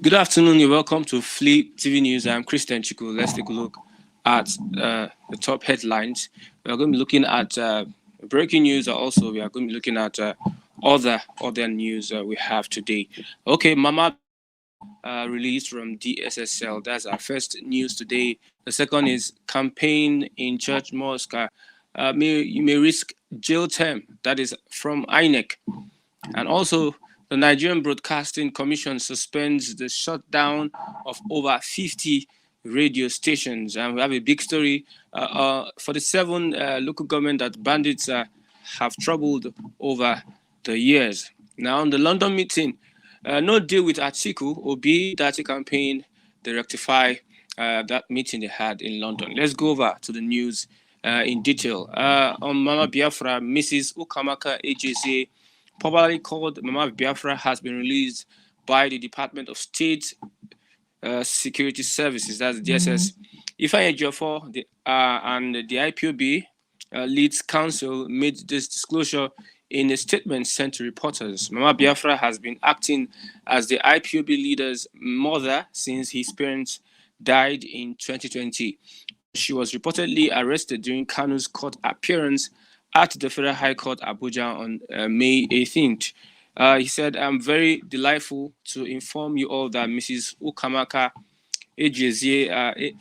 Good afternoon. You're welcome to Flip TV News. I'm Christian Chiku. Let's take a look at the top headlines. We are going to be looking at breaking news. Also, we are going to be looking at other news we have today. Okay, Mama released from DSSL. That's our first news today. The second is campaign in church mosque. You may risk jail term. That is from Inec. And also, the Nigerian Broadcasting Commission suspends the shutdown of over 50 radio stations. And we have a big story for the 7 local government that bandits have troubled over the years. Now, on the London meeting, no deal with Atiku, Obi, Dati campaign, they rectify that meeting they had in London. Let's go over to the news in detail. On Mama Biafra, Mrs. Ukamaka AJC, popularly called Mama Biafra, has been released by the Department of State Security Services, that's DSS. Ifeanyi Ejiofor and the IPOB leads counsel made this disclosure in a statement sent to reporters. Mama Biafra has been acting as the IPOB leader's mother since his parents died in 2020. She was reportedly arrested during Kanu's court appearance at the Federal High Court, Abuja, on May 18th. He said, I'm very delightful to inform you all that Mrs. Ukamaka Ejezie,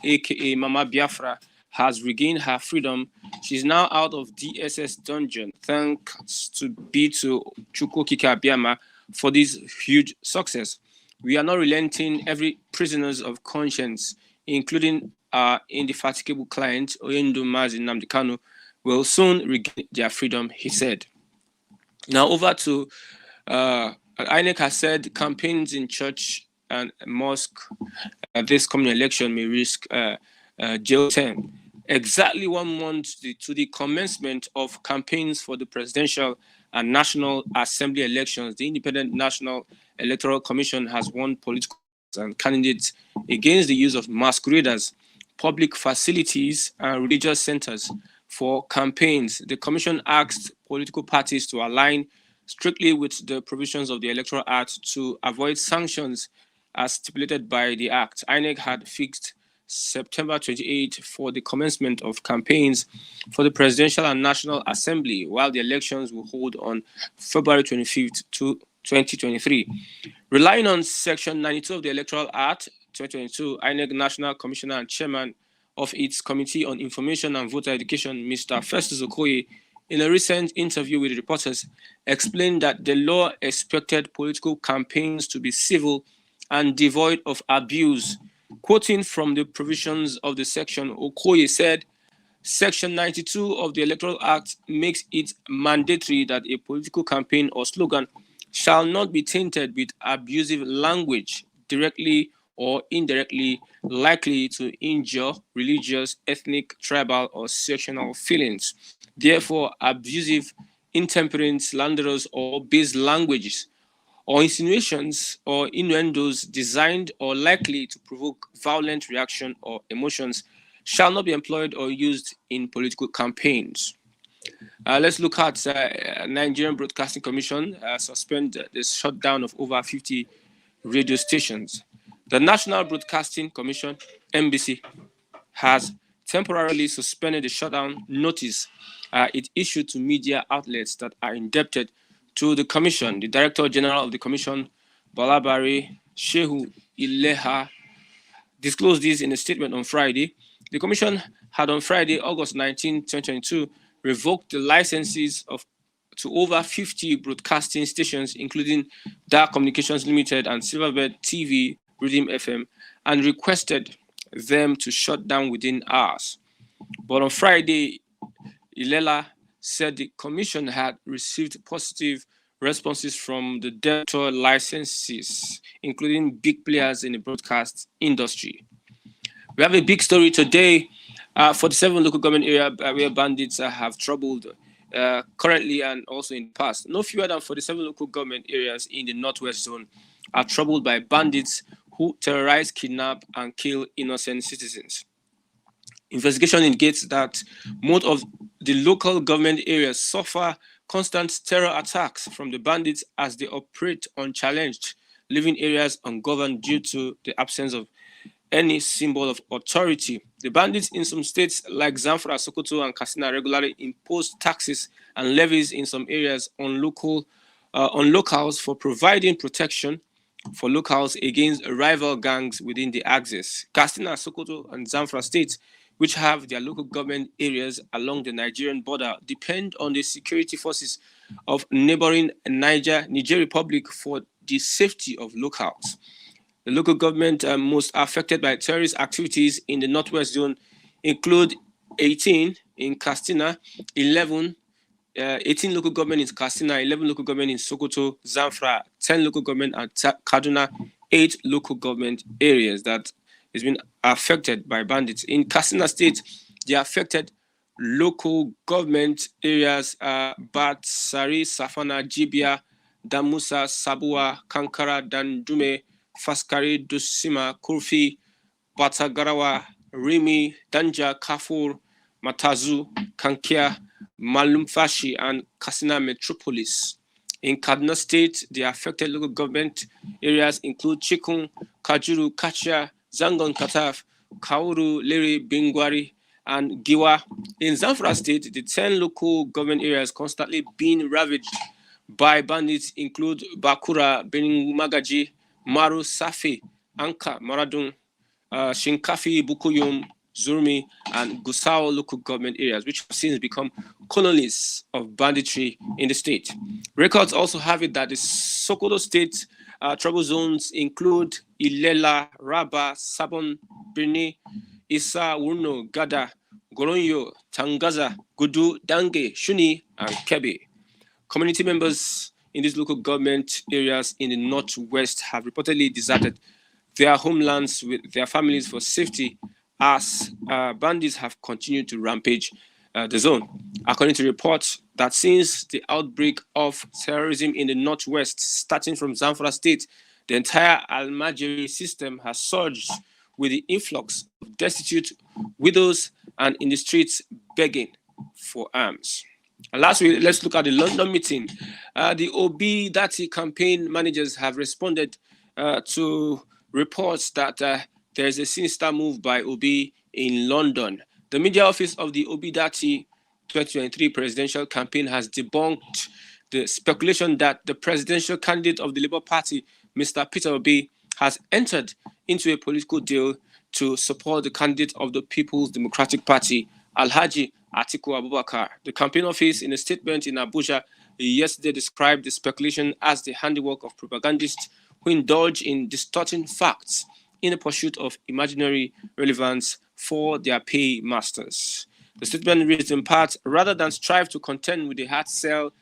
aka Mama Biafra, has regained her freedom. She's now out of DSS dungeon, thanks to Chukwu Okike Abiyama for this huge success. We are not relenting. Every prisoners of conscience, including our indefatigable client, Oyendu Mazi Nnamdi Kanu, will soon regain their freedom, he said. Now over to INEC has said campaigns in church and mosque this coming election may risk jail term. Exactly 1 month to the commencement of campaigns for the presidential and National Assembly elections, the Independent National Electoral Commission has warned political and candidates against the use of masqueraders, public facilities, and religious centers for campaigns. The commission asked political parties to align strictly with the provisions of the Electoral Act to avoid sanctions as stipulated by the Act. INEC had fixed September 28 for the commencement of campaigns for the Presidential and National Assembly, while the elections will hold on February 25th to 2023. Relying on Section 92 of the Electoral Act 2022, INEC National Commissioner and Chairman of its Committee on Information and Voter Education, Mr. Festus Okoye, in a recent interview with reporters, explained that the law expected political campaigns to be civil and devoid of abuse. Quoting from the provisions of the section, Okoye said, Section 92 of the Electoral Act makes it mandatory that a political campaign or slogan shall not be tainted with abusive language, directly or indirectly likely to injure religious, ethnic, tribal, or sectional feelings. Therefore, abusive, intemperate, slanderous, or base languages or insinuations or innuendos designed or likely to provoke violent reaction or emotions shall not be employed or used in political campaigns. Let's look at Nigerian Broadcasting Commission suspend the shutdown of over 50 radio stations. The National Broadcasting Commission, NBC, has temporarily suspended the shutdown notice it issued to media outlets that are indebted to the Commission. The Director General of the Commission, Balabari Shehu Ileha, disclosed this in a statement on Friday. The Commission had on Friday, August 19, 2022, revoked the licenses to over 50 broadcasting stations, including Dark Communications Limited and Silverbird TV, Rhythm FM, and requested them to shut down within hours. But on Friday, Ilela said the Commission had received positive responses from the debtor licenses, including big players in the broadcast industry. We have a big story today for the 7 local government areas where bandits have troubled currently and also in the past. No fewer than 47 local government areas in the Northwest Zone are troubled by bandits who terrorize, kidnap, and kill innocent citizens. Investigation indicates that most of the local government areas suffer constant terror attacks from the bandits as they operate unchallenged, leaving areas ungoverned due to the absence of any symbol of authority. The bandits in some states like Zamfara, Sokoto, and Katsina regularly impose taxes and levies in some areas on locals for providing protection for locals against rival gangs within the axis. Katsina, Sokoto, and Zamfara states, which have their local government areas along the Nigerian border, depend on the security forces of neighboring Niger Republic for the safety of locals. The local government most affected by terrorist activities in the Northwest Zone include 18 in Katsina, 18 local government in Katsina, 11 local government in Sokoto, Zamfara, 10 local government and Kaduna, 8 local government areas that has been affected by bandits. In Katsina State, the affected local government areas are Batsari, Safana, Jibia, Damusa, Sabua, Kankara, Dandume, Faskari, Dusima, Kurfi, Batagarawa, Rimi, Danja, Kafur, Matazu, Kankia, Malumfashi, and Katsina Metropolis. In Kaduna State, the affected local government areas include Chikun, Kajuru, Kacha, Zangon Kataf, Kauru, Liri, Bingwari, and Giwa. In Zamfara State, the 10 local government areas constantly being ravaged by bandits include Bakura, Benin Magaji, Maru, Safi, Anka, Maradun, Shinkafi, Bukuyum, Zurmi, and Gusau local government areas, which have since become colonies of banditry in the state. Records also have it that the Sokoto state trouble zones include Ilela, Raba, Sabon, Birni, Isa, Wurno, Gada, Goronyo, Tangaza, Gudu, Dange, Shuni, and Kebe. Community members in these local government areas in the northwest have reportedly deserted their homelands with their families for safety as bandits have continued to rampage the zone. According to reports that since the outbreak of terrorism in the northwest, starting from Zamfara State, the entire Almajiri system has surged with the influx of destitute widows and in the streets begging for arms. And lastly, let's look at the London meeting. The Obi Dati campaign managers have responded to reports that there is a sinister move by Obi in London. The media office of the Obi Dati 2023 presidential campaign has debunked the speculation that the presidential candidate of the Labour Party, Mr. Peter Obi, has entered into a political deal to support the candidate of the People's Democratic Party, Alhaji Atiku Abubakar. The campaign office, in a statement in Abuja yesterday, described the speculation as the handiwork of propagandists who indulge in distorting facts in the pursuit of imaginary relevance for their paymasters. The statement reads in part, rather than strive to contend with the hard sell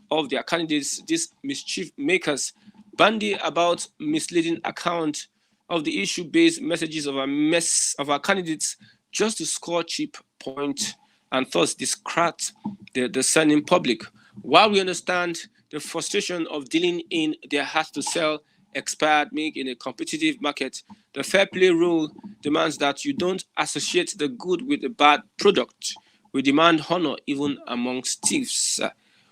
of their candidates, these mischief makers bandy about misleading account of the issue-based messages of our candidates just to score cheap points and thus discredit the discerning public. While we understand the frustration of dealing in their hard to sell expired milk in a competitive market, the fair play rule demands that you don't associate the good with the bad product. We demand honor even amongst thieves.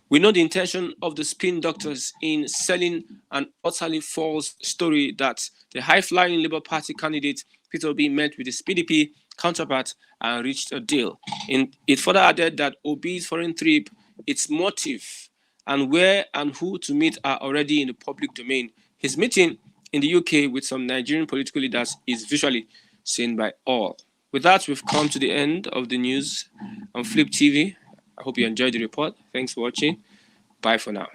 We know the intention of the spin doctors in selling an utterly false story that the high-flying Labour Party candidate Peter Obi met with his PDP counterpart and reached a deal. It further added that Obi's foreign trip, its motive, and where and who to meet are already in the public domain. His meeting in the UK with some Nigerian political leaders is visually seen by all. With that, we've come to the end of the news on Flip TV. I hope you enjoyed the report. Thanks for watching. Bye for now.